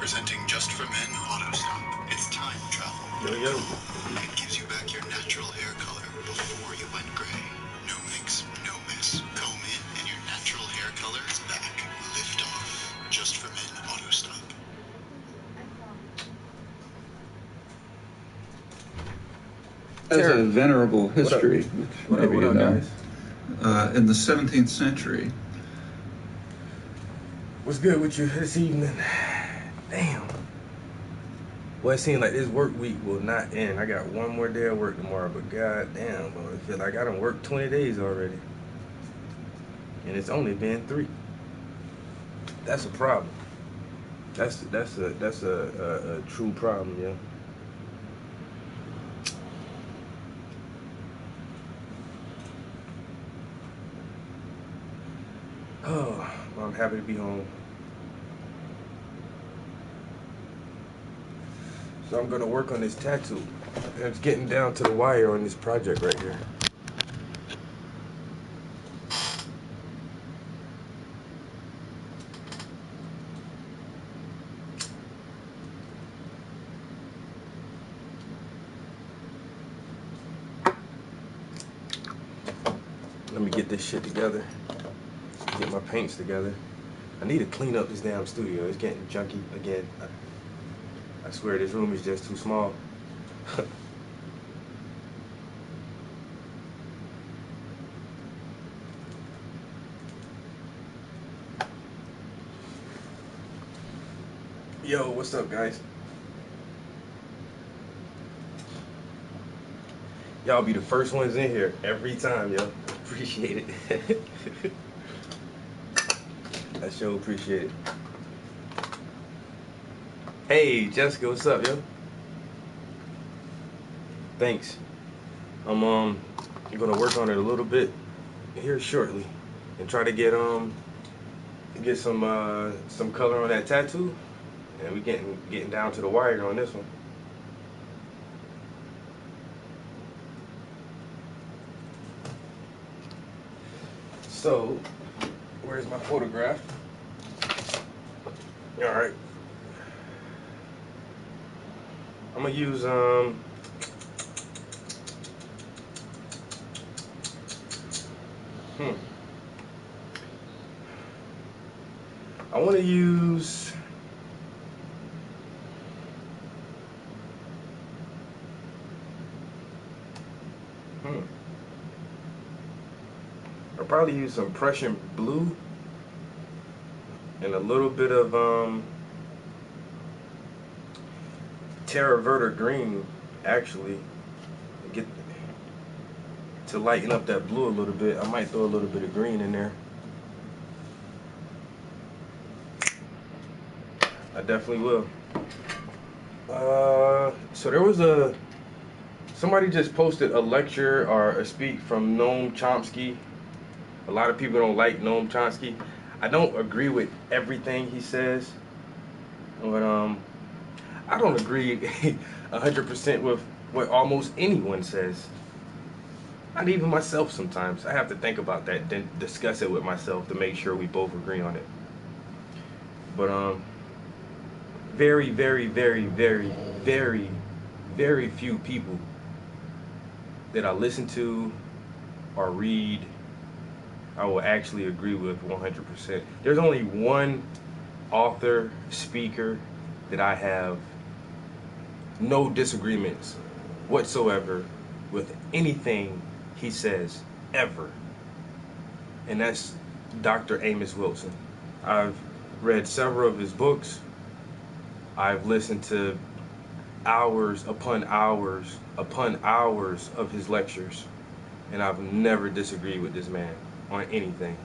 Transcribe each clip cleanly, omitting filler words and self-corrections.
Presenting Just for Men Auto Stop. It's time travel. Yo. It gives you back your natural hair color before you went gray. No mix, no mess. Comb in and your natural hair color is back. Lift off. Just for Men Auto Stop. Has a venerable history, What maybe up, you know. guys? In the 17th century, What's good with you this evening? Damn. Well, it seems like this work week will not end. I got one more day of work tomorrow, but god damn, bro, I feel like I done worked 20 days already. And it's only been 3. That's a problem. That's a true problem, yeah. Oh, well, I'm happy to be home. So I'm gonna work on this tattoo. It's getting down to the wire on this project right here. Let me get this shit together. Get my paints together. I need to clean up this damn studio. It's getting junky again. I swear this room is just too small. Yo, what's up, guys? Y'all be the first ones in here every time, yo. Appreciate it. I sure appreciate it. Hey, Jessica, what's up, yo? Thanks. I'm gonna work on it a little bit here shortly, and try to get some color on that tattoo, and we getting down to the wire on this one. So, where's my photograph? All right. I'm gonna use I want to use I'll probably use some Prussian blue and a little bit of Terra Verde green, actually, to lighten up that blue a little bit. I might throw a little bit of green in there. I definitely will. So there was somebody just posted a lecture or a speak from Noam Chomsky. A lot of people don't like Noam Chomsky. I don't agree with everything he says, but I don't agree 100% with what almost anyone says. Not even myself sometimes. I have to think about that, then discuss it with myself to make sure we both agree on it. But very, very, very, very, very, very few people that I listen to or read I will actually agree with 100%. There's only one author, speaker that I have no disagreements whatsoever with anything he says, ever. And that's Dr. Amos Wilson. I've read several of his books. I've listened to hours upon hours upon hours of his lectures, and I've never disagreed with this man on anything.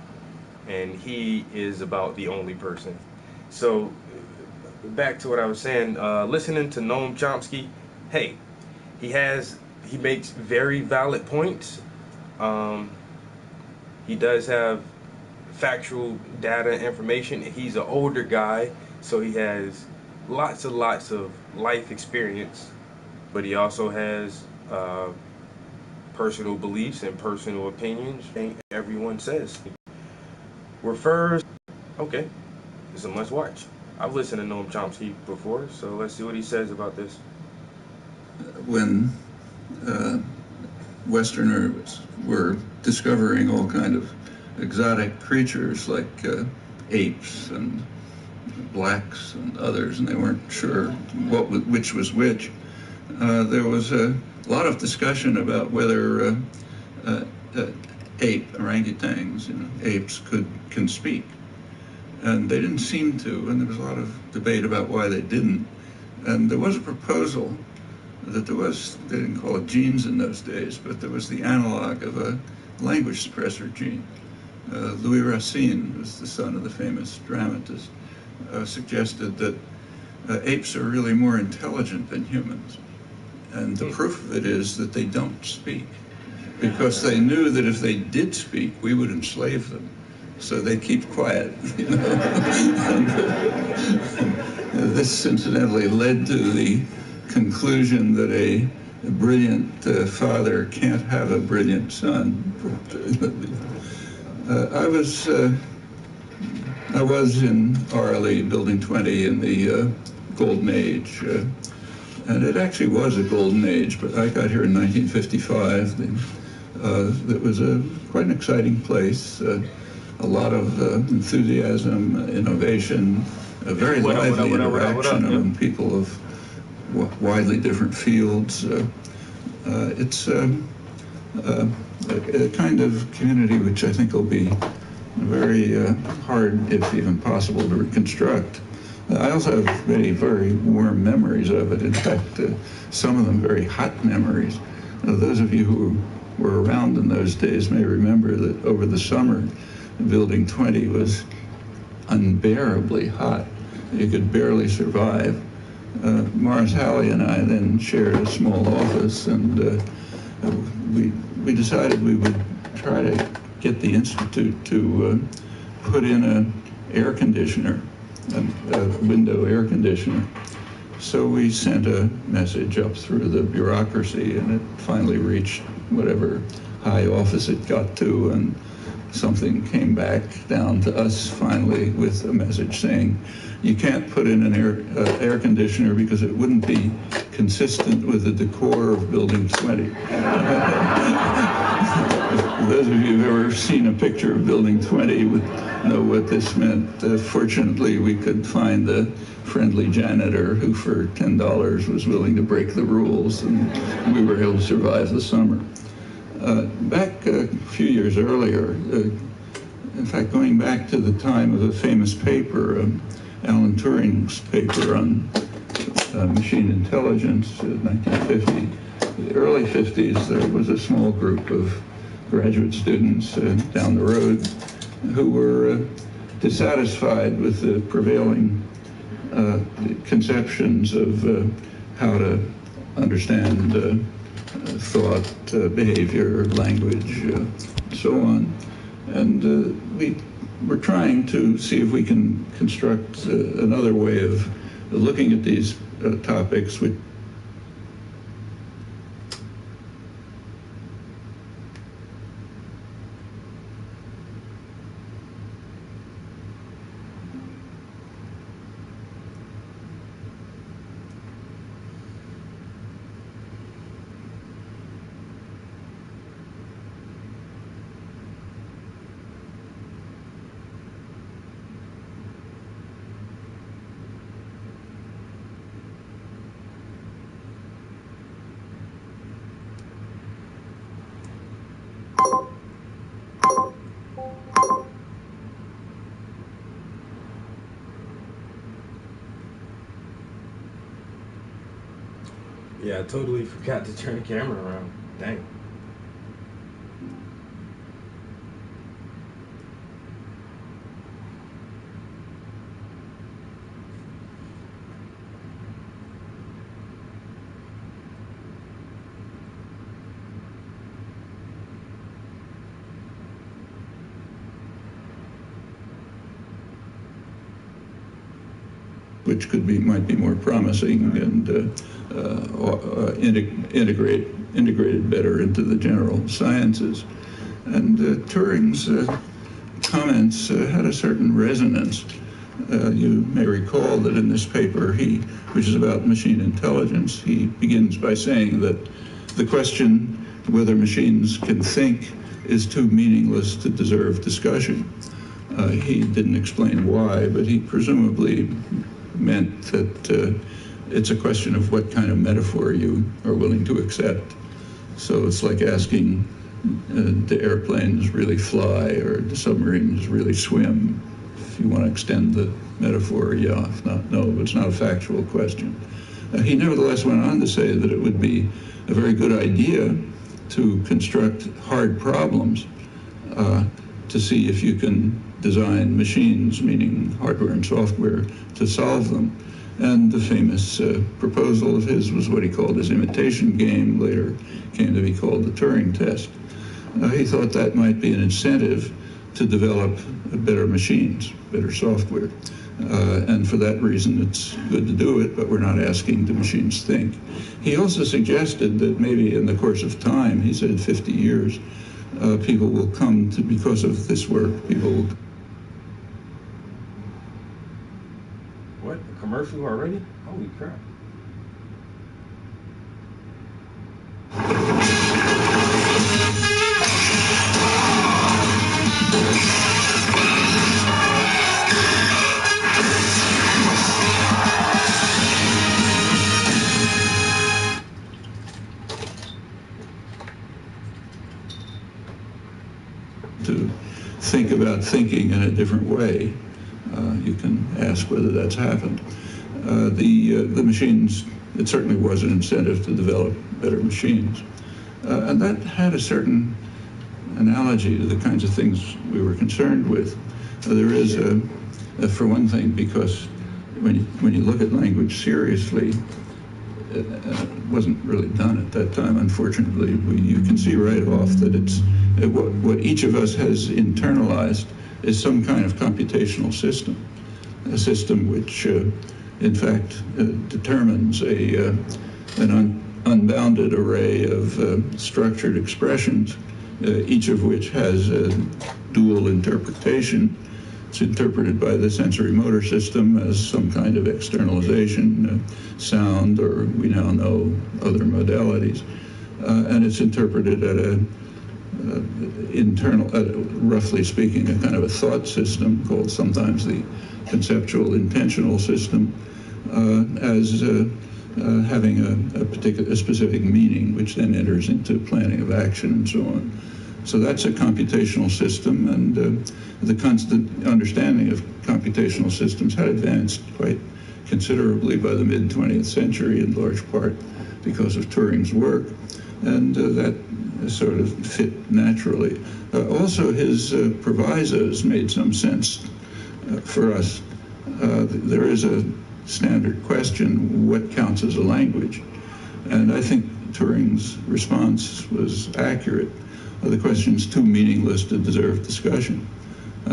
And he is about the only person. So back to what I was saying, listening to Noam Chomsky, hey, he makes very valid points. He does have factual data information. He's an older guy, so he has lots and lots of life experience, but he also has personal beliefs and personal opinions. Everyone says refers. Okay, it's a must watch. I've listened to Noam Chomsky before, so let's see what he says about this. When Westerners were discovering all kind of exotic creatures like apes and blacks and others, and they weren't sure which was which. There was a lot of discussion about whether orangutans, apes can speak, and they didn't seem to. And there was a lot of debate about why they didn't. And there was a proposal that they didn't call it genes in those days, but there was the analog of a language suppressor gene. Louis Racine, who was the son of the famous dramatist, suggested that apes are really more intelligent than humans. And the proof of it is that they don't speak, because they knew that if they did speak, we would enslave them. So they keep quiet, And, this incidentally led to the conclusion that a brilliant father can't have a brilliant son. I was in RLE Building 20 in the Golden Age, and it actually was a golden age, but I got here in 1955. It was quite an exciting place, a lot of enthusiasm, innovation, a very lively interaction among people of widely different fields. It's a kind of community which I think will be very hard, if even possible, to reconstruct. I also have many very warm memories of it. In fact, some of them very hot memories. Those of you who were around in those days may remember that over the summer, Building 20 was unbearably hot. You could barely survive. Morris Halley and I then shared a small office, and we decided we would try to get the Institute to put in an air conditioner, a window air conditioner. So we sent a message up through the bureaucracy, and it finally reached whatever high office it got to, and something came back down to us finally with a message saying, you can't put in an air conditioner because it wouldn't be consistent with the decor of Building 20. Those of you who've ever seen a picture of Building 20 would know what this meant. Fortunately, we could find a friendly janitor who for $10 was willing to break the rules, and we were able to survive the summer. Back a few years earlier, in fact, going back to the time of a famous paper, Alan Turing's paper on machine intelligence, 1950, the early 50s, there was a small group of graduate students down the road who were dissatisfied with the prevailing conceptions of how to understand thought, behavior, language, so on. And we were trying to see if we can construct another way of looking at these topics, which Yeah, I totally forgot to turn the camera around. Dang. which might be more promising and integrated better into the general sciences. And Turing's comments had a certain resonance. You may recall that in this paper, which is about machine intelligence, he begins by saying that the question whether machines can think is too meaningless to deserve discussion. He didn't explain why, but he presumably meant that it's a question of what kind of metaphor you are willing to accept. So it's like asking, do airplanes really fly or do submarines really swim? If you want to extend the metaphor, yeah. If not, no, it's not a factual question. He nevertheless went on to say that it would be a very good idea to construct hard problems to see if you can design machines, meaning hardware and software, to solve them. And the famous proposal of his was what he called his imitation game, later came to be called the Turing test. He thought that might be an incentive to develop better machines, better software. And for that reason, it's good to do it, but we're not asking the machines think. He also suggested that maybe in the course of time, he said 50 years, people will come to, because of this work, people will... What? A commercial already? Holy crap. To think about thinking in a different way. You can ask whether that's happened. The machines, it certainly was an incentive to develop better machines. And that had a certain analogy to the kinds of things we were concerned with. There is, for one thing, because when you look at language seriously, it wasn't really done at that time, unfortunately. You can see right off that it's what each of us has internalized is some kind of computational system, a system which, in fact, determines an unbounded array of structured expressions, each of which has a dual interpretation. It's interpreted by the sensory motor system as some kind of externalization, sound, or we now know other modalities. And it's interpreted at roughly speaking, a kind of a thought system called sometimes the conceptual intentional system, as having a specific meaning, which then enters into planning of action and so on. So that's a computational system, and the constant understanding of computational systems had advanced quite considerably by the mid-20th century, in large part because of Turing's work, and that sort of fit naturally. Also, his provisos made some sense for us. There is a standard question, what counts as a language? And I think Turing's response was accurate. The question's too meaningless to deserve discussion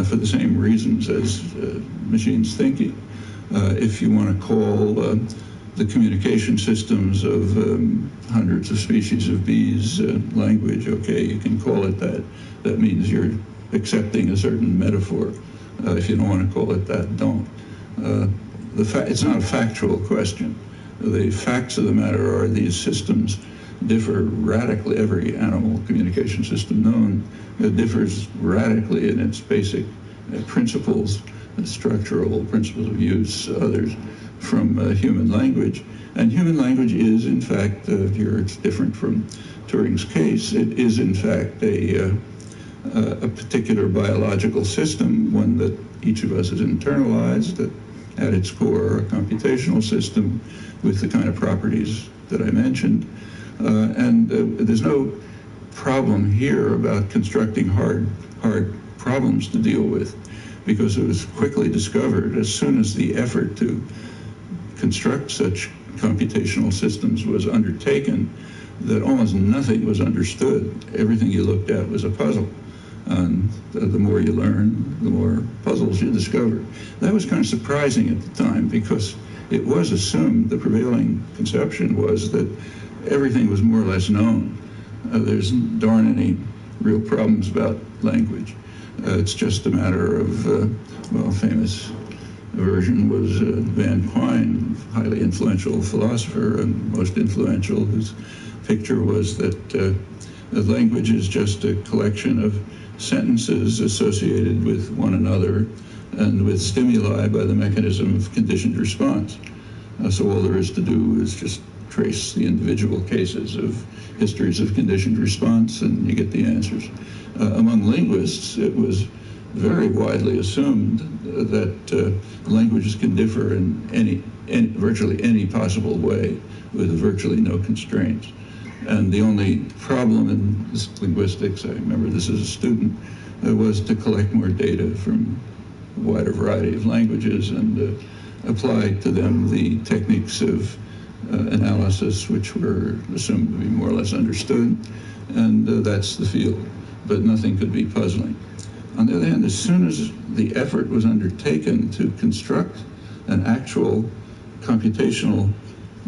for the same reasons as machines thinking. If you want to call the communication systems of hundreds of species of bees language, okay, you can call it that. That means you're accepting a certain metaphor. If you don't want to call it that, don't. It's not a factual question. The facts of the matter are these systems differ radically. Every animal communication system known differs radically in its basic principles, structural principles of use, others from human language. And human language is, in fact, here it's different from Turing's case, it is, in fact, a particular biological system, one that each of us has internalized, that at its core, a computational system with the kind of properties that I mentioned. And there's no problem here about constructing hard problems to deal with, because it was quickly discovered as soon as the effort to construct such computational systems was undertaken that almost nothing was understood. Everything you looked at was a puzzle. And the more you learn, the more puzzles you discover. That was kind of surprising at the time, because it was assumed, the prevailing conception was that everything was more or less known. There's darn any real problems about language. It's just a matter of, famous version was Van Quine, highly influential philosopher and most influential, whose picture was that the language is just a collection of sentences associated with one another and with stimuli by the mechanism of conditioned response. So all there is to do is just trace the individual cases of histories of conditioned response, and you get the answers. Among linguists, it was very widely assumed that languages can differ in virtually any possible way with virtually no constraints. And the only problem in linguistics, I remember this as a student, was to collect more data from a wider variety of languages and apply to them the techniques of analysis which were assumed to be more or less understood, and that's the field. But nothing could be puzzling. On the other hand, as soon as the effort was undertaken to construct an actual computational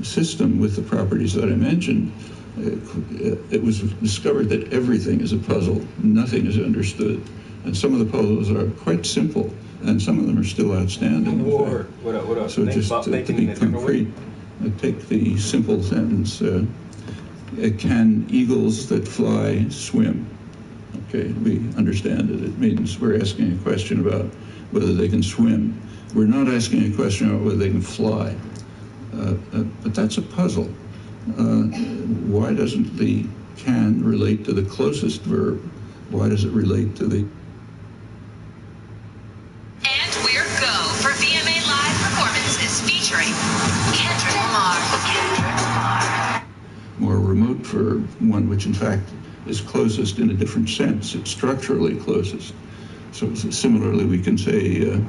system with the properties that I mentioned, it was discovered that everything is a puzzle. Nothing is understood. And some of the puzzles are quite simple, and some of them are still outstanding. What up? So just to be concrete, take the simple sentence, can eagles that fly swim? Okay, we understand it. It means we're asking a question about whether they can swim. We're not asking a question about whether they can fly. But that's a puzzle. Why doesn't the can relate to the closest verb? Why does it relate to the... And we're go for VMA Live performances featuring Kendrick Lamar. More remote verb, one which in fact is closest in a different sense. It's structurally closest. So similarly, we can say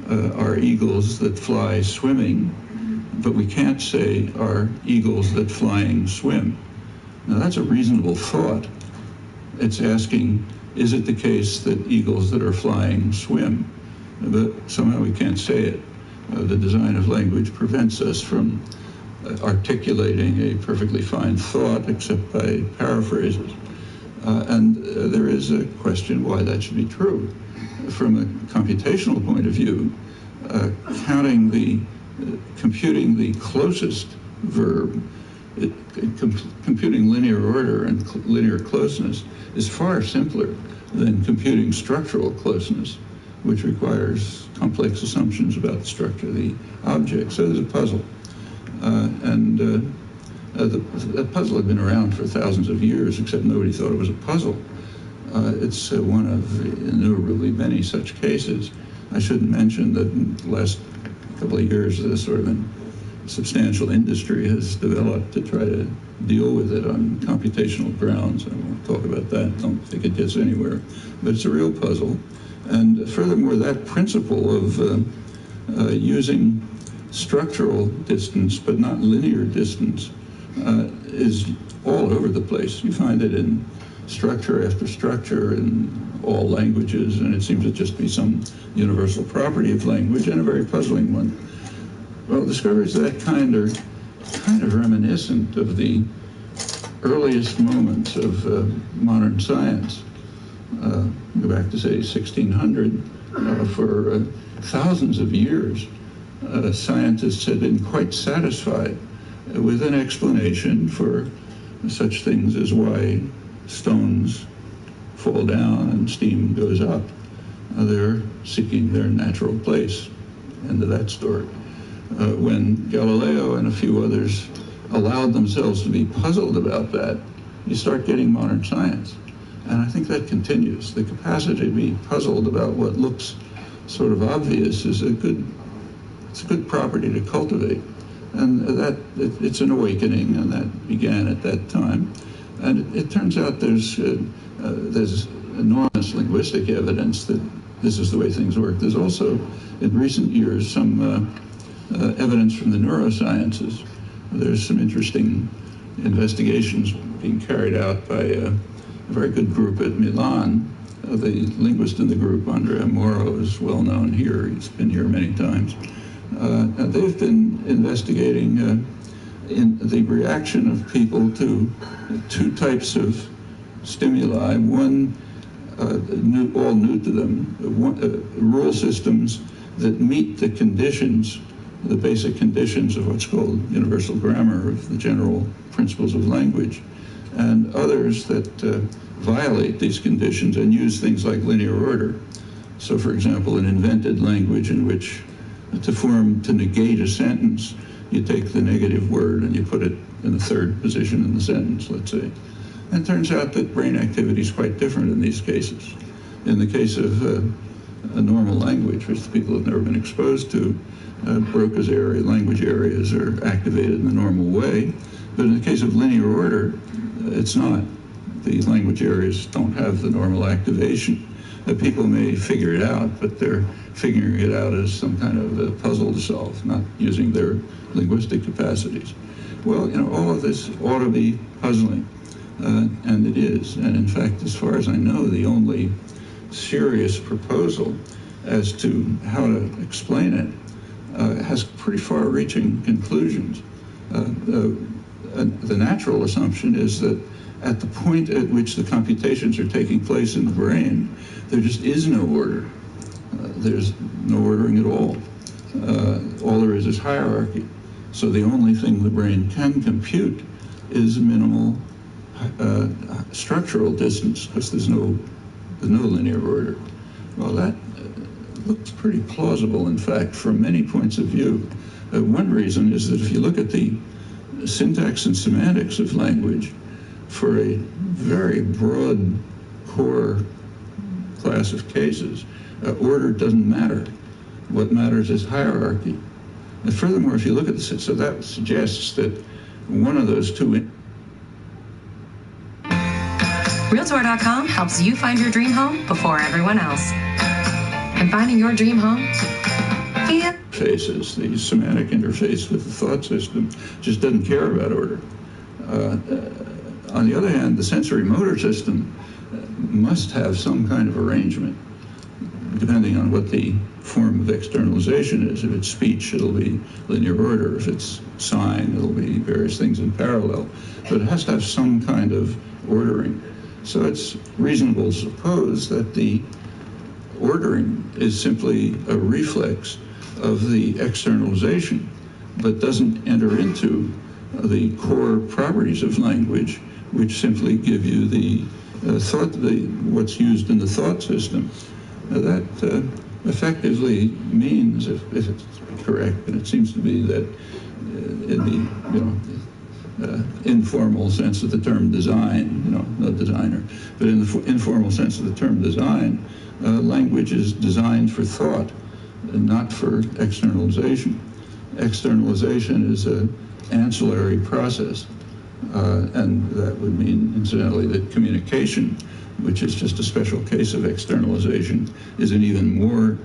are eagles that fly swimming, but we can't say are eagles that flying swim. Now that's a reasonable thought. It's asking, is it the case that eagles that are flying swim? But somehow we can't say it. The design of language prevents us from articulating a perfectly fine thought except by paraphrases. And there is a question why that should be true. From a computational point of view, computing the closest verb, computing linear order and linear closeness is far simpler than computing structural closeness, which requires complex assumptions about the structure of the object. So there's a puzzle. The puzzle had been around for thousands of years, except nobody thought it was a puzzle. It's one of innumerably many such cases. I shouldn't mention that in the last couple of years, sort of a substantial industry has developed to try to deal with it on computational grounds. I won't talk about that. I don't think it gets anywhere. But it's a real puzzle. And furthermore, that principle of using structural distance but not linear distance is all over the place. You find it in structure after structure in all languages, and it seems to just be some universal property of language, and a very puzzling one. Well, discoveries of that kind are kind of reminiscent of the earliest moments of modern science. Go back to, say, 1600. For thousands of years, scientists had been quite satisfied with an explanation for such things as why stones fall down and steam goes up. They're seeking their natural place. End of that story. When Galileo and a few others allowed themselves to be puzzled about that, you start getting modern science. And I think that continues. The capacity to be puzzled about what looks sort of obvious is it's a good property to cultivate. And it's an awakening, and that began at that time. And it turns out there's enormous linguistic evidence that this is the way things work. There's also, in recent years, some evidence from the neurosciences. There's some interesting investigations being carried out by a very good group at Milan. The linguist in the group, Andrea Moro, is well known here. He's been here many times. They've been investigating in the reaction of people to two types of stimuli. One, all new to them, rule systems that meet the conditions, the basic conditions of what's called universal grammar, of the general principles of language, and others that violate these conditions and use things like linear order. So, for example, an invented language in which to negate a sentence, you take the negative word and you put it in the third position in the sentence, let's say. And it turns out that brain activity is quite different in these cases. In the case of a normal language, which people have never been exposed to, Broca's language areas are activated in the normal way. But in the case of linear order, it's not. The language areas don't have the normal activation. People may figure it out, but they're figuring it out as some kind of a puzzle to solve, not using their linguistic capacities. Well, all of this ought to be puzzling, and it is. And in fact, as far as I know, the only serious proposal as to how to explain it has pretty far-reaching conclusions. The natural assumption is that at the point at which the computations are taking place in the brain, there just is no order. There's no ordering at all. All there is hierarchy. So the only thing the brain can compute is minimal structural distance, because there's no linear order. Well, that looks pretty plausible, in fact, from many points of view. One reason is that if you look at the syntax and semantics of language, for a very broad core class of cases, order doesn't matter. What matters is hierarchy. And furthermore, if you look at so that suggests that one of those two. Realtor.com helps you find your dream home before everyone else. And finding your dream home via faces, the semantic interface with the thought system, just doesn't care about order. On the other hand, the sensory motor system must have some kind of arrangement, depending on what the form of externalization is. If it's speech, it'll be linear order. If it's sign, it'll be various things in parallel. But it has to have some kind of ordering. So it's reasonable to suppose that the ordering is simply a reflex of the externalization, but doesn't enter into the core properties of language, which simply give you the what's used in the thought system. That effectively means, if it's correct, and it seems to be, that in the informal sense of the term design, no designer, but in the informal sense of the term design, language is designed for thought and not for externalization. Externalization is an ancillary process. And that would mean, incidentally, that communication, which is just a special case of externalization, is an even more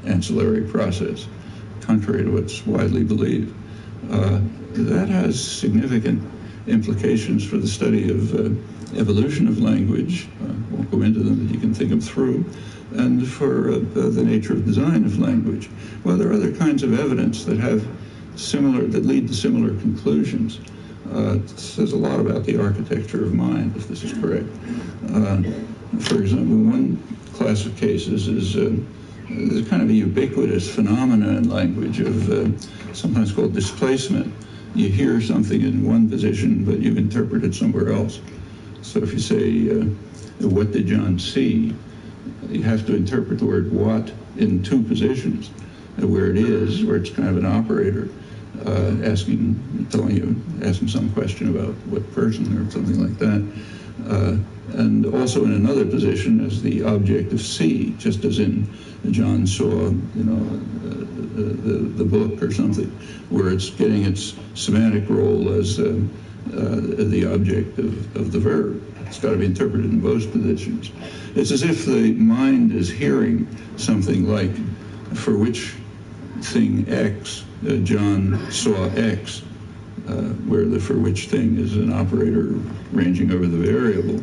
ancillary process, contrary to what's widely believed. That has significant implications for the study of evolution of language. I won't go into them, but you can think them through. And for the nature of design of language. Well, there are other kinds of evidence that lead to similar conclusions. It says a lot about the architecture of mind, if this is correct. For example, one class of cases is there's kind of a ubiquitous phenomena in language of sometimes called displacement. You hear something in one position, but you interpret it somewhere else. So if you say, what did John see? You have to interpret the word what in two positions, where it is, where it's kind of an operator, asking some question about what person or something like that. And also in another position as the object of see, just as in John saw, the book or something, where it's getting its semantic role as the object of the verb. It's got to be interpreted in both positions. It's as if the mind is hearing something like, for which thing X, John saw X, where the for which thing is an operator ranging over the variable.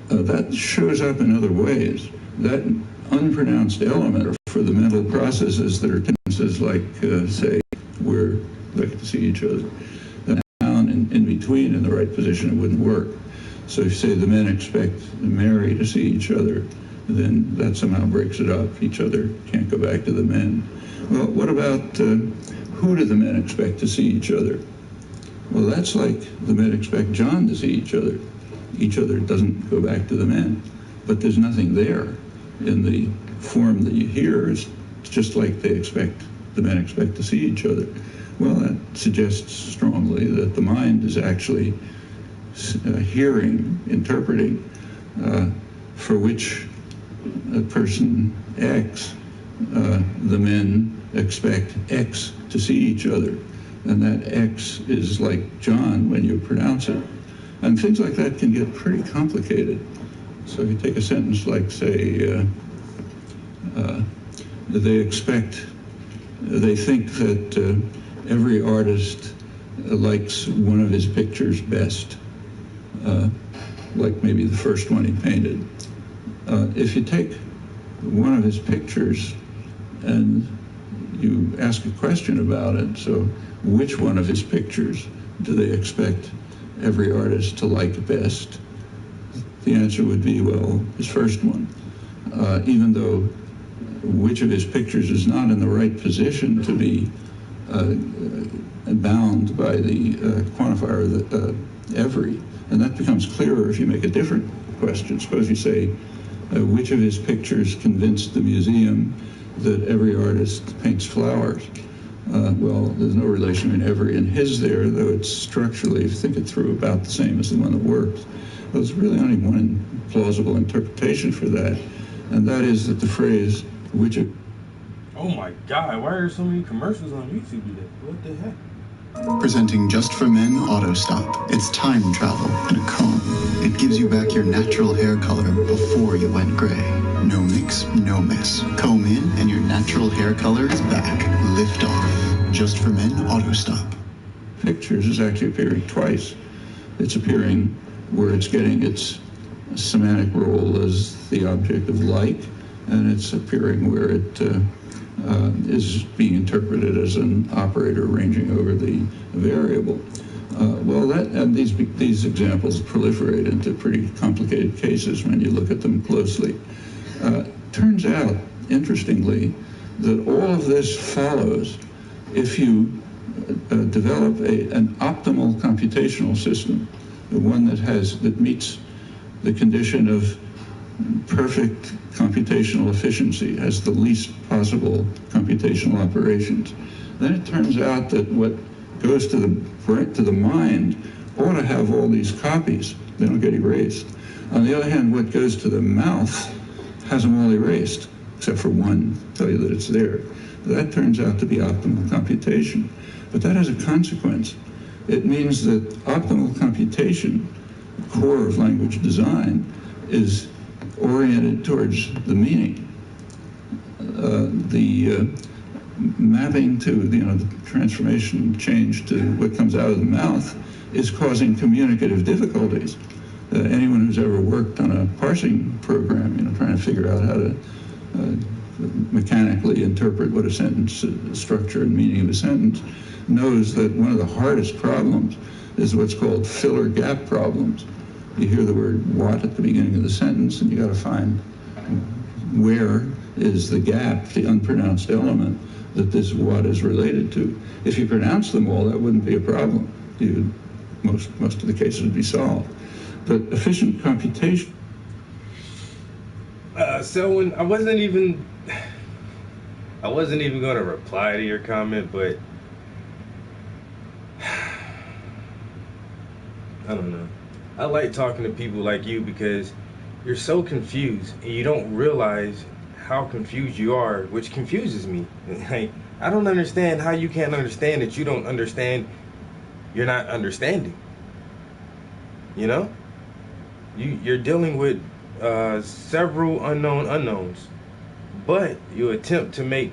That shows up in other ways. That unpronounced element for the mental processes that are tenses like, say, we're like to see each other. Down in between in the right position, it wouldn't work. So if you say the men expect Mary to see each other, then that somehow breaks it up. Each other can't go back to the men. Well, what about who do the men expect to see each other? Well, that's like the men expect John to see each other. Each other doesn't go back to the men, but there's nothing there in the form that you hear. It's just like the men expect to see each other. Well, that suggests strongly that the mind is actually hearing, interpreting, for which a person X, the men expect X to see each other. And that X is like John when you pronounce it. And things like that can get pretty complicated. So if you take a sentence like, say, they think that every artist likes one of his pictures best, like maybe the first one he painted. If you take one of his pictures and you ask a question about it, so which one of his pictures do they expect every artist to like best? The answer would be, well, his first one. Even though which of his pictures is not in the right position to be bound by the quantifier every. And that becomes clearer if you make a different question. Suppose you say, which of his pictures convinced the museum that every artist paints flowers? Well, there's no relation between every and his there, though it's structurally, if you think it through, about the same as the one that works. There's really only one plausible interpretation for that, and that is that the phrase, which of... Oh my God, why are there so many commercials on YouTube today? What the heck? Presenting Just for Men Auto Stop. It's time travel in a comb. It gives you back your natural hair color before you went gray. No mix, no mess. Comb in and your natural hair color is back. Lift off. Just for Men Auto Stop. Pictures is actually appearing twice. It's appearing where it's getting its semantic role as the object of like, and it's appearing where it is being interpreted as an operator ranging over the variable. These examples proliferate into pretty complicated cases when you look at them closely. Turns out, interestingly, that all of this follows if you develop an optimal computational system, the one that meets the condition of perfect computational efficiency, has the least possible computational operations. Then it turns out that what goes to the mind ought to have all these copies. They don't get erased. On the other hand, what goes to the mouth has them all erased, except for one, tell you that it's there. That turns out to be optimal computation. But that has a consequence. It means that optimal computation, the core of language design, is oriented towards the meaning. The mapping to the transformation change to what comes out of the mouth is causing communicative difficulties. Anyone who's ever worked on a parsing program, trying to figure out how to mechanically interpret what a sentence structure and meaning of a sentence, knows that one of the hardest problems is what's called filler gap problems. You hear the word what at the beginning of the sentence, and you got to find where is the gap, the unpronounced element that this what is related to. If you pronounce them all, that wouldn't be a problem. Most of the cases would be solved. But efficient computation. Selwyn, I wasn't even going to reply to your comment, but I don't know. I like talking to people like you because you're so confused and you don't realize how confused you are, which confuses me. Like, I don't understand how you can't understand that you don't understand you're not understanding. You're dealing with several unknown unknowns, but you attempt to make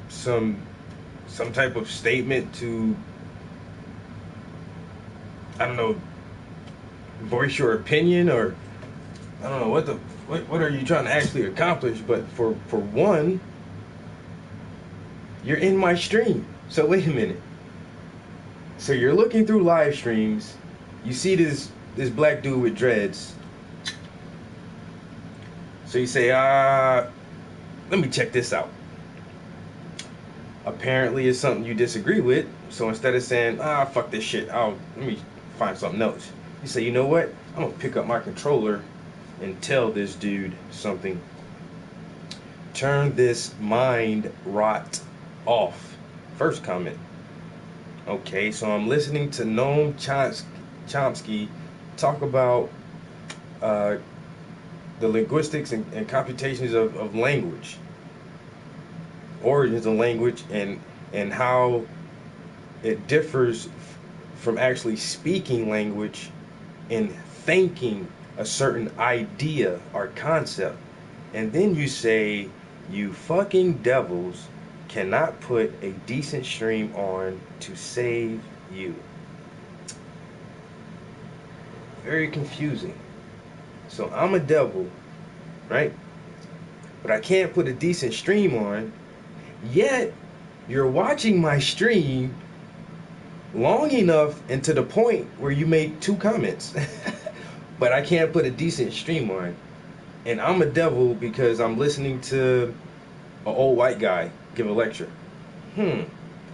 some type of statement to, I don't know, voice your opinion, or I don't know what are you trying to actually accomplish. But for one, you're in my stream. So wait a minute. So you're looking through live streams, you see this black dude with dreads So you say, let me check this out. Apparently it's something you disagree with. So instead of saying, fuck this shit, let me find something else. You say, you know what? I'm gonna pick up my controller and tell this dude something. Turn this mind rot off. First comment. Okay, so I'm listening to Noam Chomsky talk about the linguistics and computations of language, origins of language, and how it differs from actually speaking language and thinking a certain idea or concept. And then you say, you fucking devils cannot put a decent stream on to save you. Very confusing. So I'm a devil, right? But I can't put a decent stream on, yet you're watching my stream long enough and to the point where you made 2 comments. But I can't put a decent stream on. And I'm a devil because I'm listening to an old white guy give a lecture.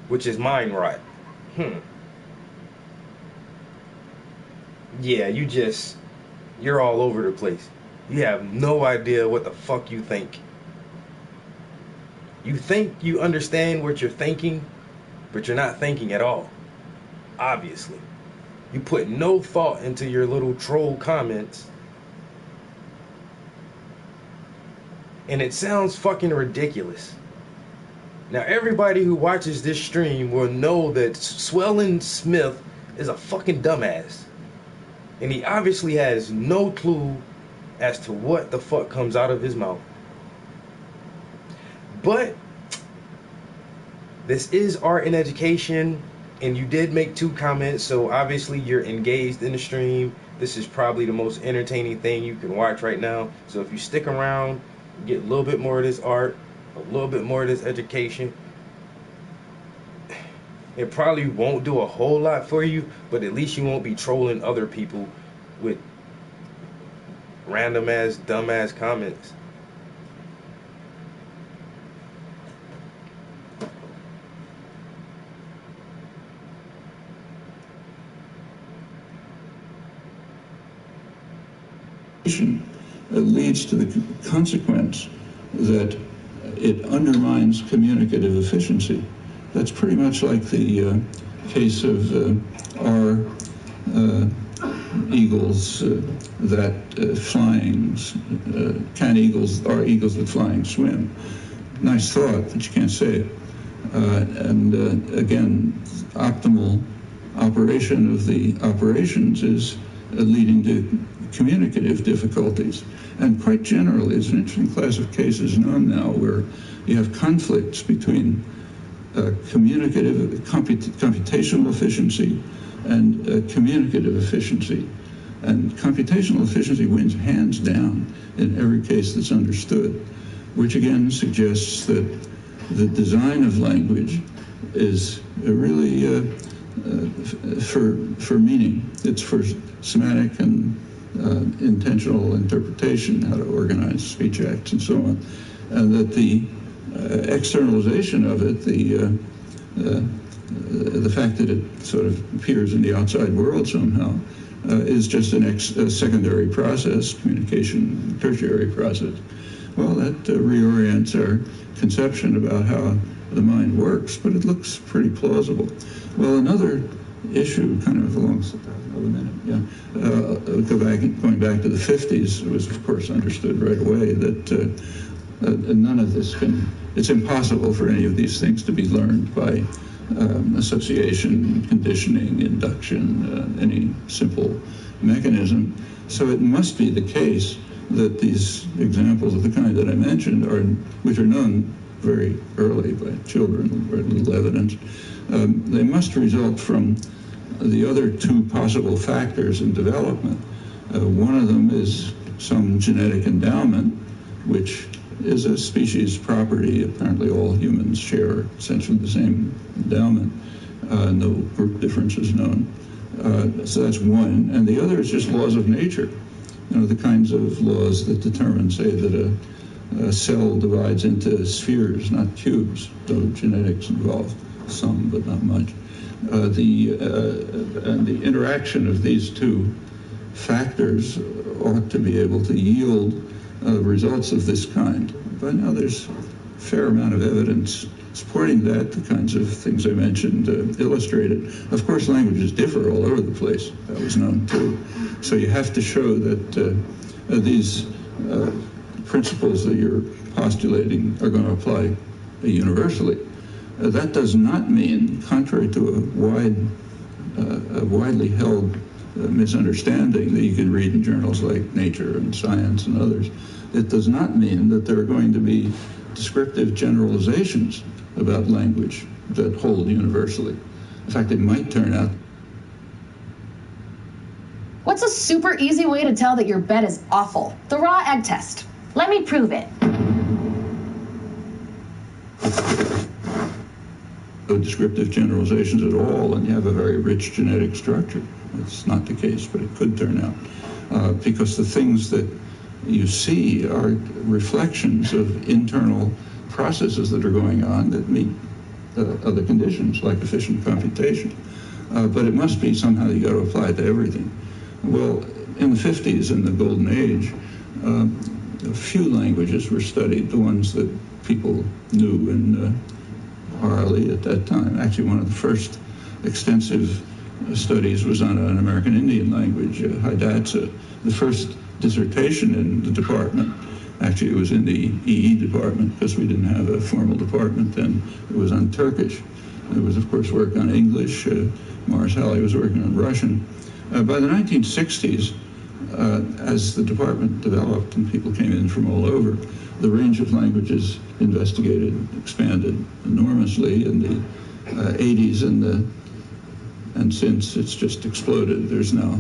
Which is mind rot. Yeah, you're all over the place. You have no idea what the fuck you think. You think you understand what you're thinking, but you're not thinking at all. Obviously. You put no thought into your little troll comments. And it sounds fucking ridiculous. Now everybody who watches this stream will know that Swellen Smith is a fucking dumbass. And he obviously has no clue as to what the fuck comes out of his mouth. But this is art and education, and you did make 2 comments, so obviously you're engaged in the stream. This is probably the most entertaining thing you can watch right now. So if you stick around, you get a little bit more of this art, a little bit more of this education. It probably won't do a whole lot for you, but at least you won't be trolling other people with random ass, dumb ass comments. Leads to the consequence that it undermines communicative efficiency. That's pretty much like the case of our eagles that flying, can eagles, our eagles that flying swim. Nice thought, but you can't say it. Again, optimal operation of the operations is leading to communicative difficulties. And quite generally, there's an interesting class of cases known now where you have conflicts between computational efficiency and communicative efficiency. And computational efficiency wins hands down in every case that's understood, which again suggests that the design of language is really for meaning. It's for semantic and intentional interpretation, how to organize speech acts and so on, and that the externalization of it, the fact that it sort of appears in the outside world somehow, is just a secondary process, communication, tertiary process. Well, that reorients our conception about how the mind works, but it looks pretty plausible. Well, another issue, kind of along another minute, going back to the 50s, it was of course understood right away that none of this it's impossible for any of these things to be learned by association, conditioning, induction, any simple mechanism. So it must be the case that these examples of the kind that I mentioned, which are known very early by children, very little evidence, they must result from the other 2 possible factors in development. One of them is some genetic endowment, which is a species property. Apparently all humans share essentially the same endowment. No group difference is known. So that's one. And the other is just laws of nature. the kinds of laws that determine, say, that a cell divides into spheres, not cubes, though genetics involved some, but not much. And the interaction of these two factors ought to be able to yield results of this kind. But now there's a fair amount of evidence supporting that. The kinds of things I mentioned illustrated. Of course, languages differ all over the place. That was known too. So you have to show that these principles that you're postulating are going to apply universally. That does not mean, contrary to a widely held misunderstanding that you can read in journals like Nature and Science and others, it does not mean that there are going to be descriptive generalizations about language that hold universally. In fact, it might turn out. What's a super easy way to tell that your bed is awful? The raw egg test. Let me prove it. No descriptive generalizations at all, and you have a very rich genetic structure. It's not the case, but it could turn out. Because the things that you see are reflections of internal processes that are going on that meet other conditions, like efficient computation. But it must be somehow you got to apply it to everything. Well, in the 50s, in the golden age, a few languages were studied, the ones that people knew in orally at that time. Actually, one of the first extensive studies was on an American Indian language, Hidatsa. The first dissertation in the department, actually it was in the EE department because we didn't have a formal department then, it was on Turkish. There was, of course, work on English. Morris Halley was working on Russian. By the 1960s, as the department developed and people came in from all over, the range of languages investigated expanded enormously. In the 80s and since, it's just exploded. There's now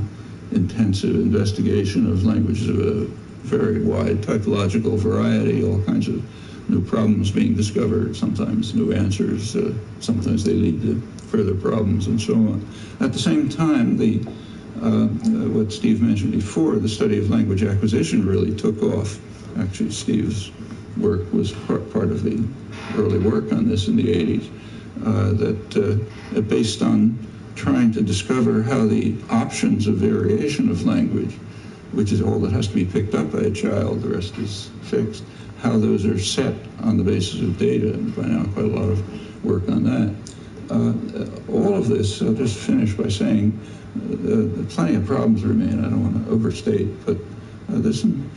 intensive investigation of languages of a very wide typological variety, all kinds of new problems being discovered, sometimes new answers, sometimes they lead to further problems and so on. At the same time, what Steve mentioned before, the study of language acquisition really took off. Actually, Steve's work was part of the early work on this in the 80s, that based on trying to discover how the options of variation of language, which is all that has to be picked up by a child, the rest is fixed, how those are set on the basis of data, and by now quite a lot of work on that. All of this, I'll just finish by saying, plenty of problems remain. I don't want to overstate, but there's some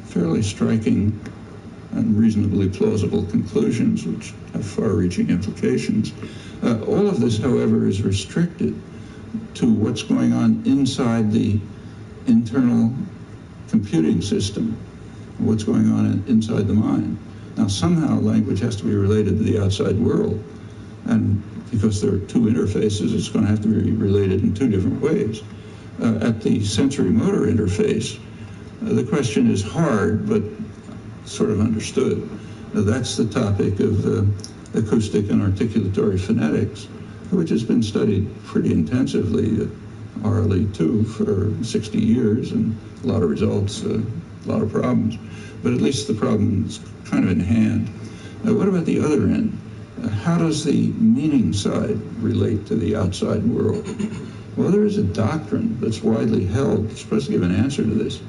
fairly striking and reasonably plausible conclusions which have far-reaching implications. All of this, however, is restricted to what's going on inside the internal computing system, what's going on inside the mind. Now, somehow language has to be related to the outside world, and because there are two interfaces, it's going to have to be related in two different ways. At the sensory-motor interface, the question is hard, but sort of understood. That's the topic of acoustic and articulatory phonetics, which has been studied pretty intensively at orally too for 60 years, and a lot of results, a lot of problems. But at least the problem is kind of in hand. What about the other end? How does the meaning side relate to the outside world? Well, there is a doctrine that's widely held. It's supposed to give an answer to this.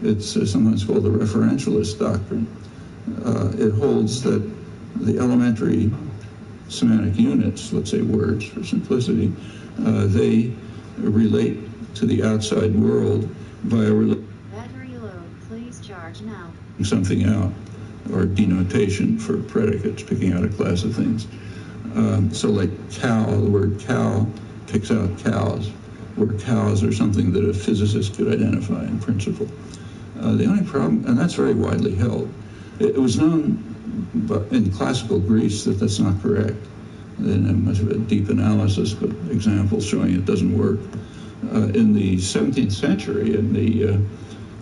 It's sometimes called the referentialist doctrine. It holds that the elementary semantic units, let's say words for simplicity, they relate to the outside world by a battery low, please charge now. Something out, or denotation for predicates, picking out a class of things. So like cow, the word cow picks out cows, where cows are something that a physicist could identify in principle. The only problem, and that's very widely held, it was known in classical Greece that that's not correct. They didn't have much of a deep analysis, but examples showing it doesn't work. In the 17th century, in the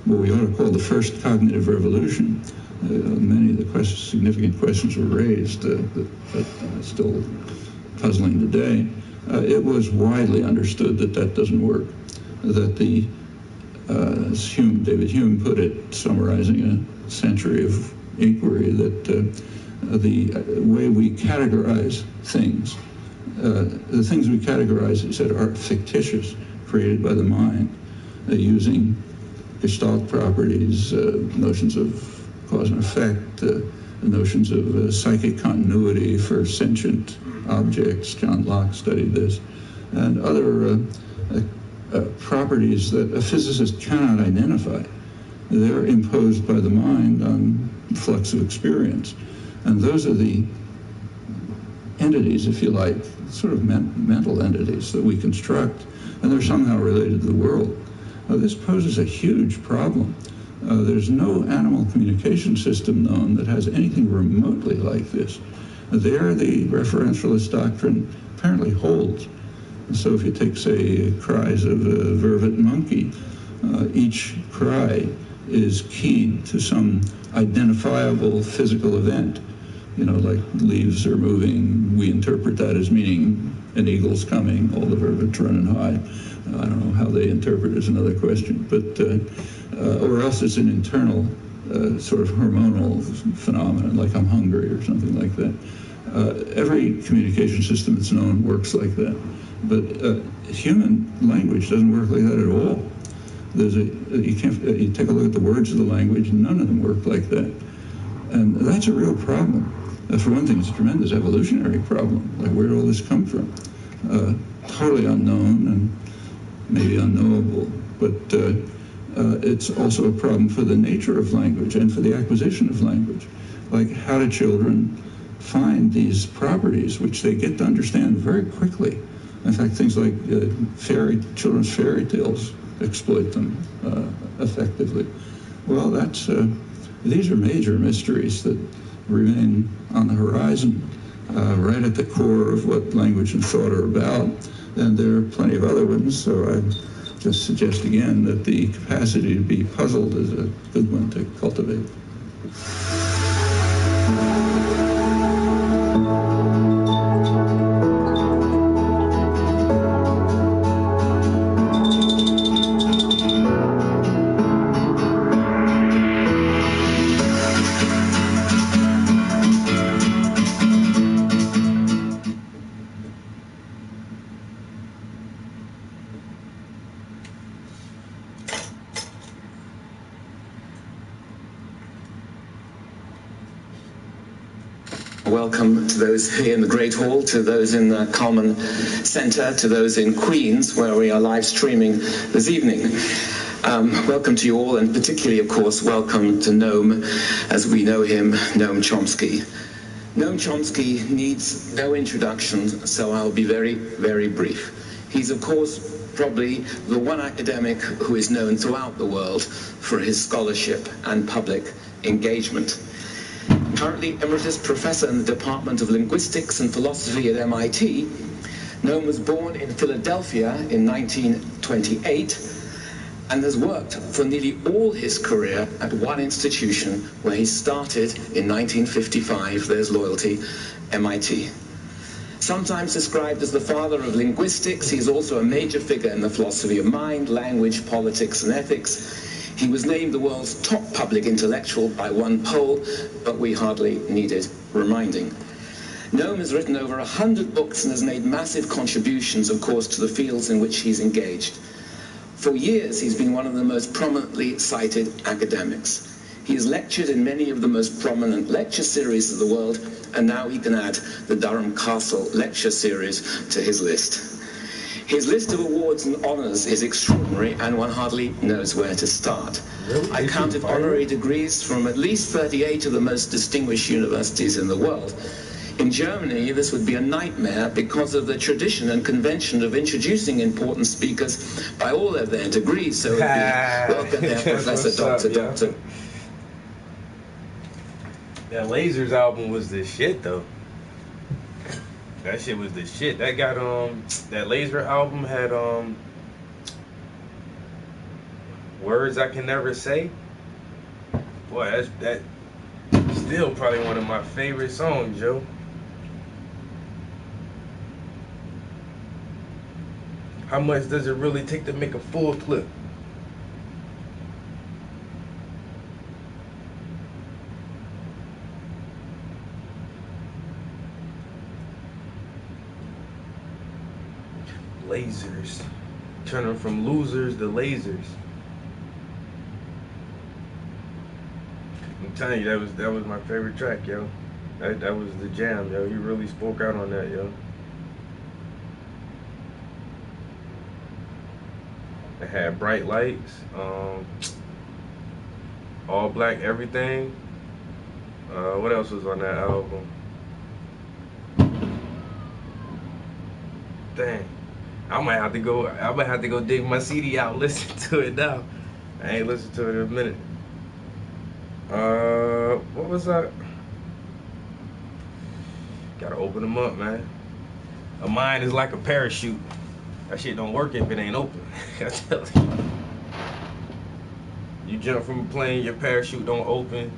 what we ought to call the first cognitive revolution, many of the significant questions were raised that are still puzzling today. It was widely understood that that doesn't work, that the As David Hume put it, summarizing a century of inquiry, that the way we categorize things, the things we categorize, he said, are fictitious, created by the mind, using Gestalt properties, notions of cause and effect, notions of psychic continuity for sentient objects. John Locke studied this, and other properties that a physicist cannot identify. They're imposed by the mind on flux of experience. And those are the entities, if you like, sort of mental entities that we construct, and they're somehow related to the world. This poses a huge problem. There's no animal communication system known that has anything remotely like this. There, the referentialist doctrine apparently holds. So if you take, say, cries of a vervet monkey, each cry is keyed to some identifiable physical event. You know, like leaves are moving, we interpret that as meaning an eagle's coming, all the vervets run and hide. I don't know how they interpret it is another question, but or else it's an internal sort of hormonal phenomenon, like I'm hungry or something like that. Every communication system that's known works like that, but human language doesn't work like that at all. You take a look at the words of the language, none of them work like that, and that's a real problem. For one thing, it's a tremendous evolutionary problem. Like, where did all this come from? Totally unknown and maybe unknowable, but it's also a problem for the nature of language and for the acquisition of language. Like, how do children find these properties which they get to understand very quickly? In fact, things like children's fairy tales exploit them effectively. Well, these are major mysteries that remain on the horizon, right at the core of what language and thought are about. And there are plenty of other ones, so I just suggest again that the capacity to be puzzled is a good one to cultivate. Welcome to those here in the Great Hall, to those in the Common Centre, to those in Queens, where we are live streaming this evening. Welcome to you all, and particularly, of course, welcome to Noam, as we know him, Noam Chomsky. Noam Chomsky needs no introduction, so I'll be very, very brief. He's, of course, probably the one academic who is known throughout the world for his scholarship and public engagement. Currently Emeritus Professor in the Department of Linguistics and Philosophy at MIT, Noam was born in Philadelphia in 1928 and has worked for nearly all his career at one institution where he started in 1955, there's loyalty, MIT. Sometimes described as the father of linguistics, he is also a major figure in the philosophy of mind, language, politics, and ethics. He was named the world's top public intellectual by one poll, but we hardly needed reminding. Noam has written over 100 books and has made massive contributions, of course, to the fields in which he's engaged. For years, he's been one of the most prominently cited academics. He has lectured in many of the most prominent lecture series of the world, and now he can add the Durham Castle lecture series to his list. His list of awards and honors is extraordinary, and one hardly knows where to start. Really? I counted honorary degrees from at least 38 of the most distinguished universities in the world. In Germany, this would be a nightmare because of the tradition and convention of introducing important speakers by all of their degrees. So it would be welcome there, Professor, Doctor. That Lasers album was the shit, though. That shit was the shit. That got that Laser album had Words I Can Never Say. Boy, that's still probably one of my favorite songs, Joe. How much does it really take to make a full clip? Lasers. Turning from losers to lasers. I'm telling you, that was my favorite track, yo. That was the jam, yo. He really spoke out on that, yo. It had Bright Lights, All Black Everything. What else was on that album? Dang. I might have to go dig my CD out, listen to it now. I ain't listened to it in a minute. What was that? Gotta open them up, man. A mind is like a parachute. That shit don't work if it ain't open. I tell you. You jump from a plane, your parachute don't open,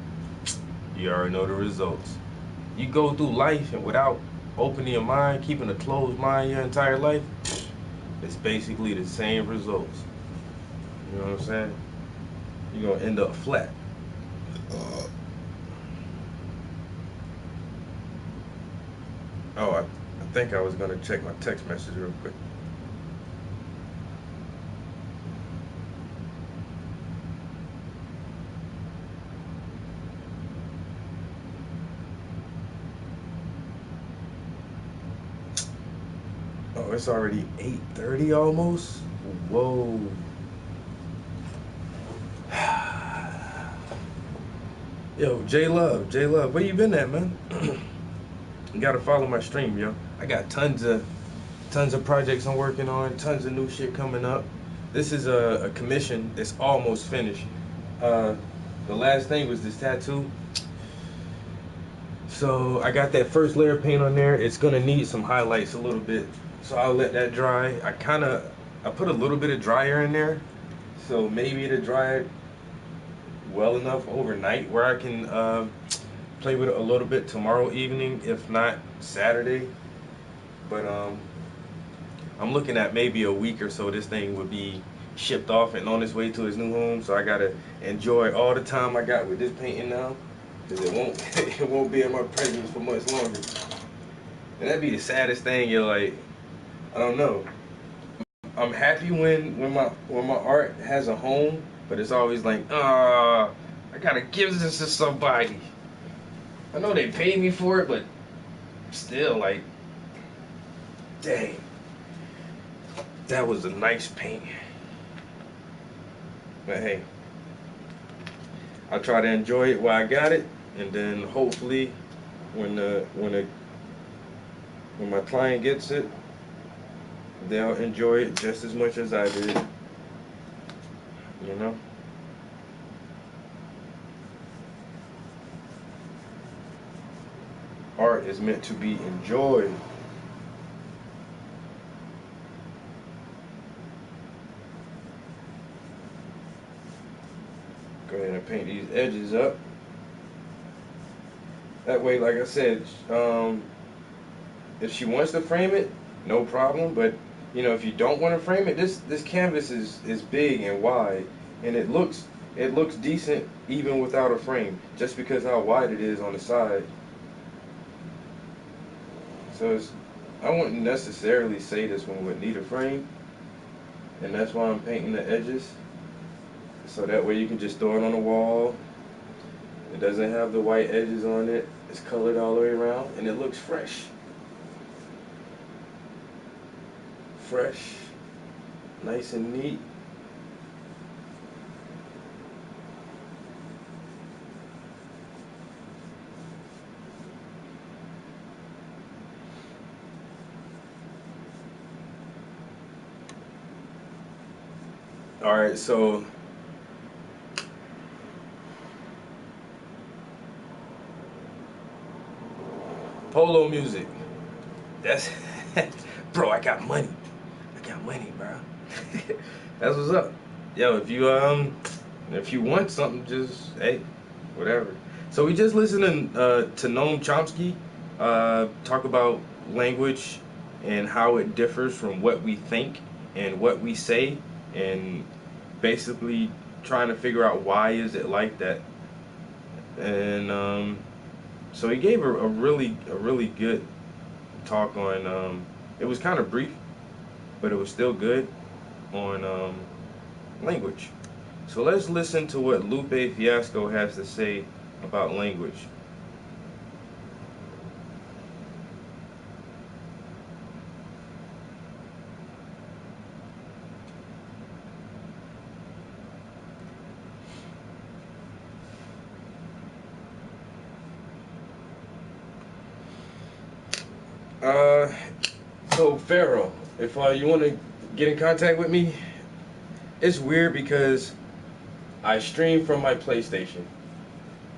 you already know the results. You go through life and without opening your mind, keeping a closed mind your entire life, it's basically the same results. You know what I'm saying? You're gonna end up flat. Oh, I think I was gonna check my text message real quick. Oh, it's already 8:30 almost? Whoa. Yo, J Love, where you been at, man? You gotta follow my stream, yo. I got tons of projects I'm working on, tons of new shit coming up. This is a commission that's almost finished. The last thing was this tattoo. So I got that first layer of paint on there. It's gonna need some highlights a little bit. So I'll let that dry. I put a little bit of dryer in there. So maybe it'll dry well enough overnight where I can play with it a little bit tomorrow evening, if not Saturday. But I'm looking at maybe a week or so this thing would be shipped off and on its way to its new home. So I gotta enjoy all the time I got with this painting now, because it won't be in my presence for much longer. And that'd be the saddest thing. You're like, I don't know. I'm happy when my art has a home, but it's always like, I gotta give this to somebody. I know they paid me for it, but still, like, dang, that was a nice paint. But hey, I try to enjoy it while I got it, and then hopefully, when my client gets it, they'll enjoy it just as much as I did. You know? Art is meant to be enjoyed. Go ahead and paint these edges up. That way, like I said, if she wants to frame it, no problem. But you know, if you don't want to frame it, this canvas is big and wide, and it looks decent even without a frame, just because how wide it is on the side. So I wouldn't necessarily say this one would need a frame, and that's why I'm painting the edges, so that way you can just throw it on the wall. It doesn't have the white edges on it. It's colored all the way around, and it looks fresh. Fresh, nice and neat. All right, so polo music. That's bro. I got money. Bro. That's what's up. Yo, if you want something, just hey, whatever. So we just listened to Noam Chomsky talk about language and how it differs from what we think and what we say, and basically trying to figure out why is it like that. And so he gave a really good talk on. It was kind of brief, but it was still good on language. So let's listen to what Lupe Fiasco has to say about language. So Pharaoh, if you want to get in contact with me, it's weird because I stream from my PlayStation,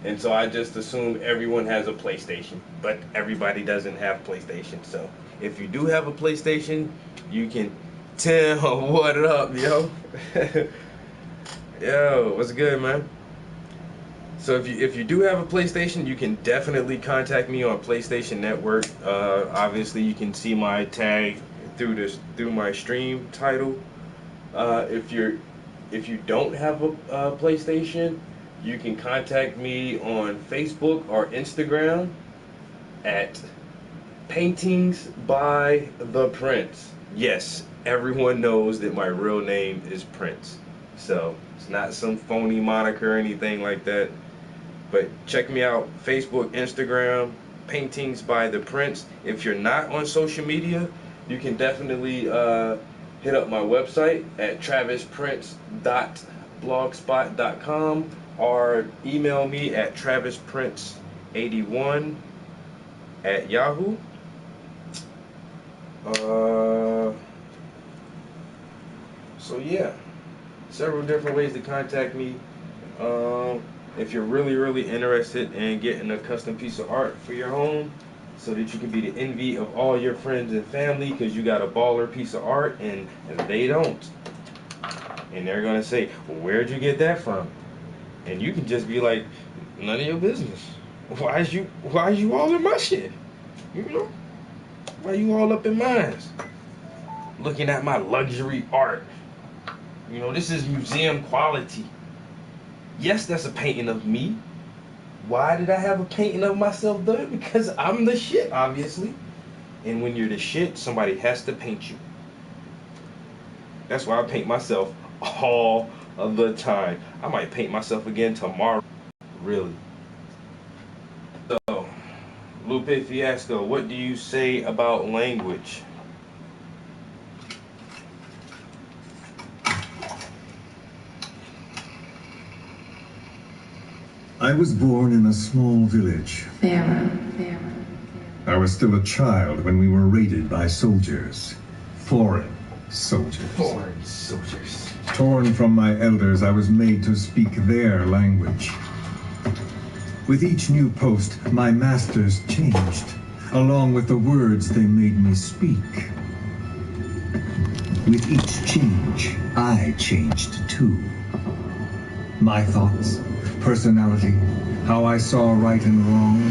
and so I just assume everyone has a PlayStation, but everybody doesn't have PlayStation. So if you do have a PlayStation, you can tell what up, yo. Yo, what's good, man? So if you do have a PlayStation, you can definitely contact me on PlayStation Network. Obviously, you can see my tag through my stream title. If you don't have a PlayStation, you can contact me on Facebook or Instagram at Paintings by the Prince. Yes, everyone knows that my real name is Prince, so it's not some phony moniker or anything like that. But check me out, Facebook, Instagram, Paintings by the Prince. If you're not on social media, you can definitely hit up my website at travisprince.blogspot.com or email me at travisprince81@yahoo. So yeah, several different ways to contact me. If you're really interested in getting a custom piece of art for your home so that you can be the envy of all your friends and family because you got a baller piece of art and they don't. And they're going to say, well, where'd you get that from? And you can just be like, none of your business. Why is you all in my shit? You know? Why you all up in mine? Looking at my luxury art. You know, this is museum quality. Yes, that's a painting of me. Why did I have a painting of myself done? Because I'm the shit, obviously. And when you're the shit, somebody has to paint you. That's why I paint myself all of the time. I might paint myself again tomorrow. Really. So, Lupe Fiasco, what do you say about language? I was born in a small village. I was still a child when we were raided by soldiers. Foreign soldiers. Torn from my elders, I was made to speak their language. With each new post, my masters changed, along with the words they made me speak. With each change, I changed too. My thoughts, personality, how I saw right and wrong.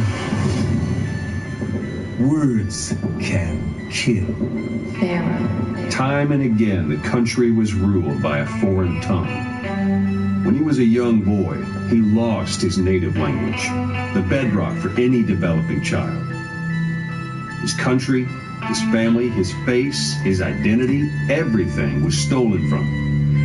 Words can kill. Time and again, the country was ruled by a foreign tongue. When he was a young boy, he lost his native language, the bedrock for any developing child. His country, his family, his face, his identity, everything was stolen from him.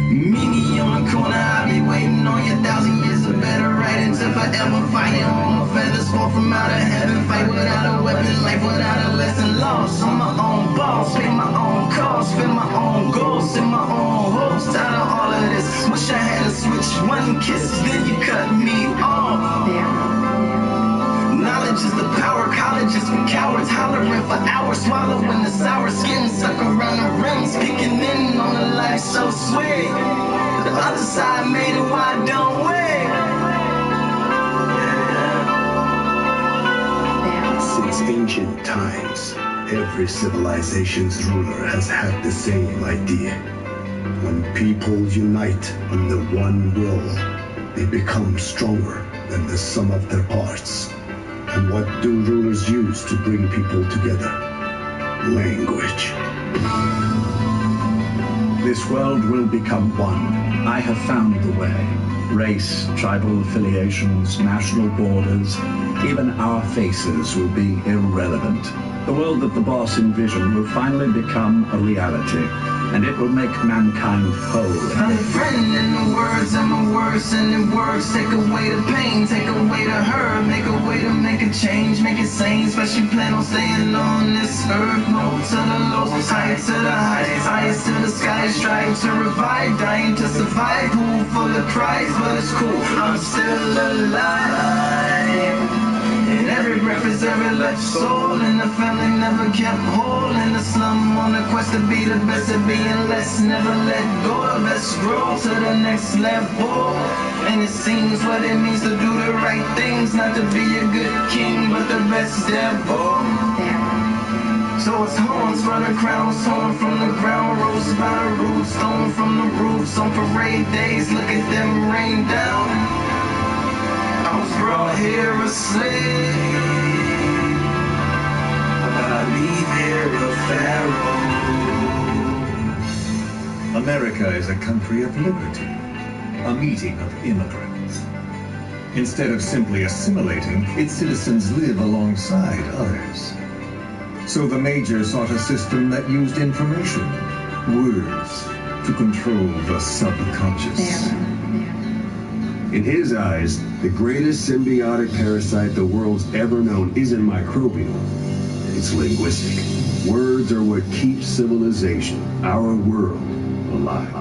Meet me on the corner, I'll be waiting on you. 1,000 years of better writings if I ever fight it. All my feathers fall from out of heaven. Fight without a weapon, life without a lesson lost. I'm my own boss, pay my own costs, fill my own goals, in my own hopes. Tired of all of this, wish I had a switch, one kiss, then you cut me off. Knowledge is the power, college is for cowards, hollering for hours, swallowing the sour skin, stuck around the rims, kicking in on a life so sweet. The other side made it, why don't we? Since ancient times, every civilization's ruler has had the same idea. When people unite under one will, they become stronger than the sum of their parts. And what do rulers use to bring people together? Language. This world will become one. I have found the way. Race, tribal affiliations, national borders, even our faces will be irrelevant. The world that the boss envisioned will finally become a reality. and it will make mankind whole. I'm a friend in the words, I'm a worse, and in words take away the pain, take away the hurt, make a way to make a change, make it sane. Especially plan on staying on this earth, low to the lows, high to the highs, highest to the sky, strive to revive, dying to survive, pool full of cries, but it's cool, I'm still alive. And every breath is every left soul, and the family never kept whole. In the slum on a quest to be the best at being less, never let go. The best grow to the next level. And it seems what it means to do the right things, not to be a good king, but the best devil. So it's horns from the crowns, torn from the ground, rose by the roots, stone from the roofs. On parade days, look at them rain down. I was brought here a slave, but I leave here a pharaoh. America is a country of liberty, a meeting of immigrants. Instead of simply assimilating, its citizens live alongside others. So the Major sought a system that used information, words, to control the subconscious. In his eyes, the greatest symbiotic parasite the world's ever known isn't microbial. It's linguistic. Words are what keeps civilization, our world, alive.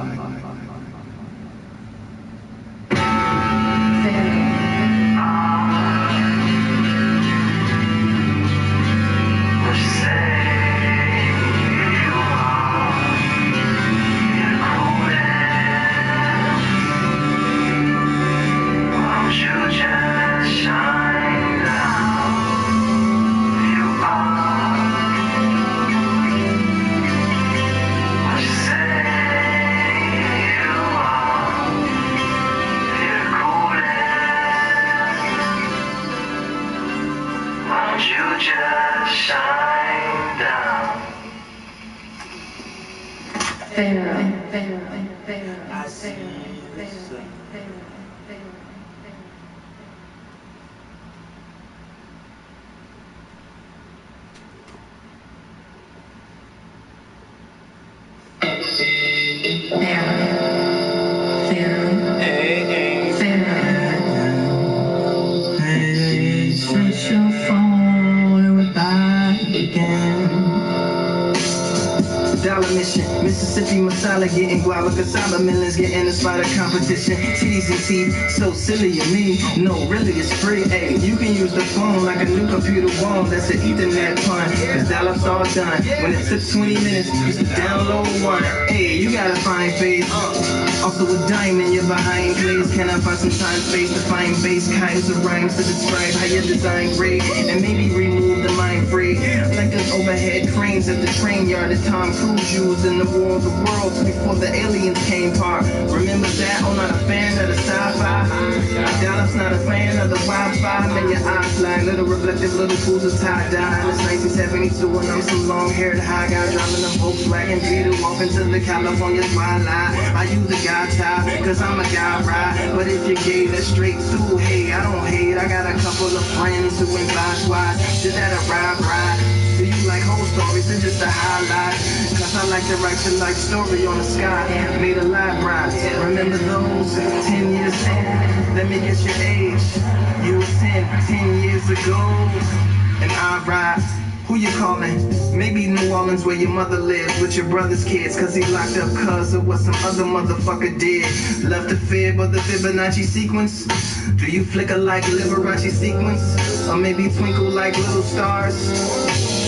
Mississippi Masala getting guava cassava millions getting inspired of competition. Titties and teeth, so silly and me. No, really it's free. Hey, you can use the phone like a new computer wall. That's an Ethernet pun. Cause dial-up's all done. When it took 20 minutes just to download one. Hey, you gotta find face. Also a diamond, you're behind glaze. Can I find some time space to find base kinds of rhymes to describe how your design great? And maybe remove the mind free. Like those overhead cranes at the train yard that Tom Cruise used in the War of the Worlds before the aliens came part. Remember that? Oh, not a fan of the sci-fi. Dallas not a fan of the Wi-Fi. Man, your eyes like little reflective little pools of tie-dye. It's 1972 and I'm some long-haired high guy driving a Volkswagen Beetle off into the California twilight. I use a guy tie, cause I'm a guy ride. But if you're gay, that's straight too. Hey, I don't hate. I got a couple of friends who invite twice. Did that a ride? Do you like whole stories or just a highlight? Cause I like to write your life story on the sky. Made a live ride. Remember those 10 years in? Let me guess your age. You was 10 years ago. And I ride. Who you calling? Maybe New Orleans where your mother lives with your brother's kids. Cause he locked up cuz of what some other motherfucker did. Left a fib of the Fibonacci sequence. Do you flicker like Liberace sequence? Or maybe twinkle like little stars?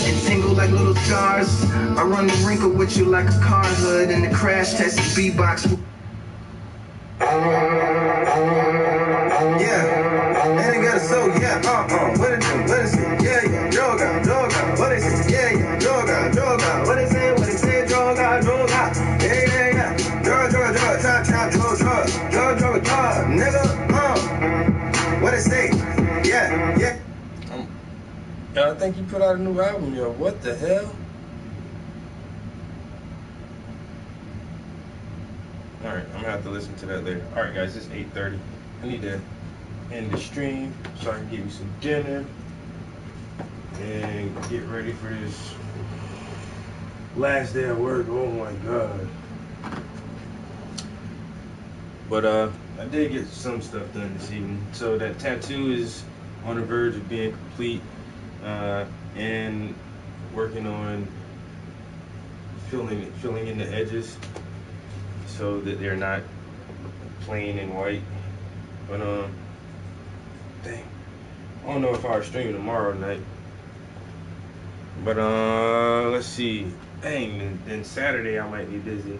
And tingle like little scars? I run the wrinkle with you like a car hood. And the crash test is beatbox. Yeah, and it got a soul, yeah, what it do, what it say, yeah, droga, what it say, yeah, droga, what it say, droga, yeah, droga, nigga, what it say, yeah. I think you put out a new album, yo, what the hell? Alright, I'm gonna have to listen to that later. Alright guys, it's 8:30. I need to end the stream so I can give you some dinner and get ready for this Last day of work, oh my god. But I did get some stuff done this evening. So that tattoo is on the verge of being complete, and working on filling in the edges so that they're not plain and white. But dang, I don't know if I'll stream tomorrow night. But let's see. Dang, then Saturday I might be busy.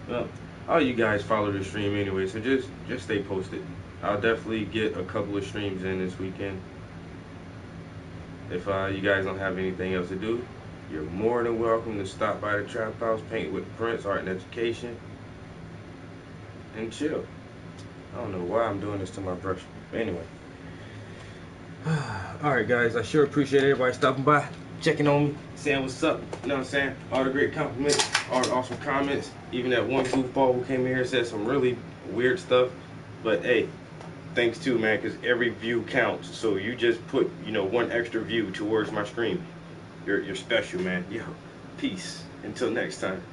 Well, all you guys follow the stream anyway, so just stay posted. I'll definitely get a couple of streams in this weekend. If you guys don't have anything else to do, you're more than welcome to stop by the Trap House, Paint with Prince, Art and Education, and chill. I don't know why I'm doing this to my brush, but anyway. Alright guys, I sure appreciate everybody stopping by, checking on me, saying what's up, you know what I'm saying? All the great compliments, all the awesome comments, even that one goofball who came here and said some really weird stuff. But hey, thanks too, man, because every view counts. So you just put, you know, one extra view towards my stream. You're special, man. Yo, peace. Until next time.